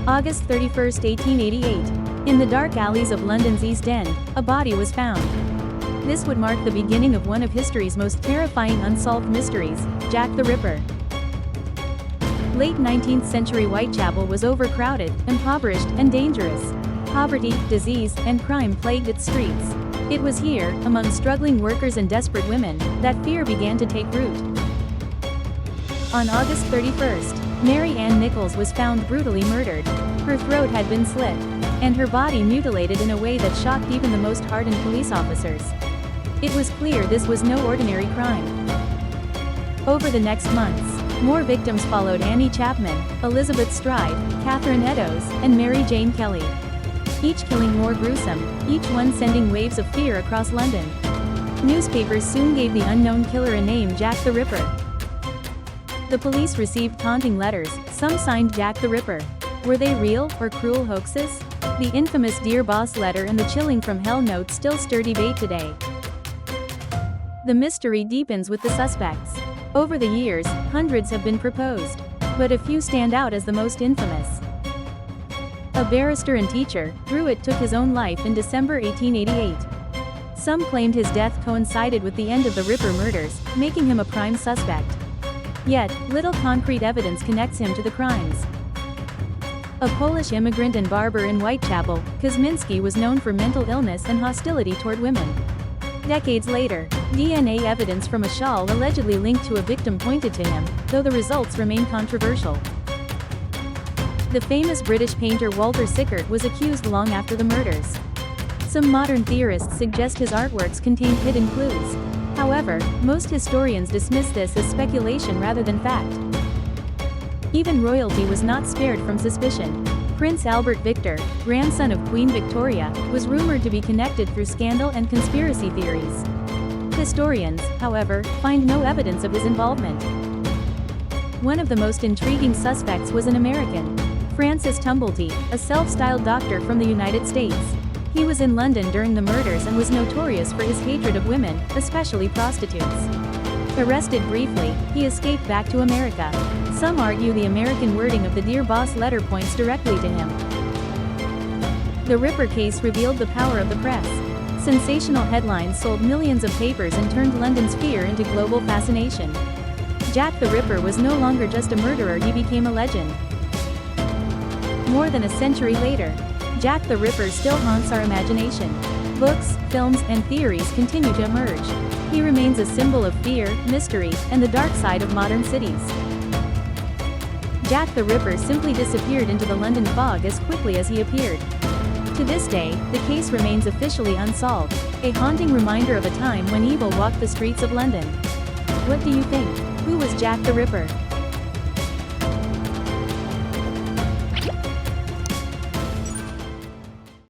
August 31, 1888. In the dark alleys of London's East End, a body was found. This would mark the beginning of one of history's most terrifying unsolved mysteries, Jack the Ripper. Late 19th century Whitechapel was overcrowded, impoverished, and dangerous. Poverty, disease, and crime plagued its streets. It was here, among struggling workers and desperate women, that fear began to take root. On August 31st, Mary Ann Nichols was found brutally murdered. Her throat had been slit, and her body mutilated in a way that shocked even the most hardened police officers. It was clear this was no ordinary crime. Over the next months, more victims followed: Annie Chapman, Elizabeth Stride, Catherine Eddowes, and Mary Jane Kelly. Each killing more gruesome, each one sending waves of fear across London. Newspapers soon gave the unknown killer a name: Jack the Ripper. The police received taunting letters, some signed Jack the Ripper. Were they real or cruel hoaxes? The infamous Dear Boss letter and the chilling From Hell note still stir debate today. The mystery deepens with the suspects. Over the years, hundreds have been proposed, but a few stand out as the most infamous. A barrister and teacher, Druitt took his own life in December 1888. Some claimed his death coincided with the end of the Ripper murders, making him a prime suspect. Yet, little concrete evidence connects him to the crimes. A Polish immigrant and barber in Whitechapel, Kosminski was known for mental illness and hostility toward women. Decades later, DNA evidence from a shawl allegedly linked to a victim pointed to him, though the results remain controversial. The famous British painter Walter Sickert was accused long after the murders. Some modern theorists suggest his artworks contained hidden clues. However, most historians dismiss this as speculation rather than fact. Even royalty was not spared from suspicion. Prince Albert Victor, grandson of Queen Victoria, was rumored to be connected through scandal and conspiracy theories. Historians, however, find no evidence of his involvement. One of the most intriguing suspects was an American, Francis Tumblety, a self-styled doctor from the United States. He was in London during the murders and was notorious for his hatred of women, especially prostitutes. Arrested briefly, he escaped back to America. Some argue the American wording of the Dear Boss letter points directly to him. The Ripper case revealed the power of the press. Sensational headlines sold millions of papers and turned London's fear into global fascination. Jack the Ripper was no longer just a murderer, he became a legend. More than a century later, Jack the Ripper still haunts our imagination. Books, films, and theories continue to emerge. He remains a symbol of fear, mystery, and the dark side of modern cities. Jack the Ripper simply disappeared into the London fog as quickly as he appeared. To this day, the case remains officially unsolved, a haunting reminder of a time when evil walked the streets of London. What do you think? Who was Jack the Ripper?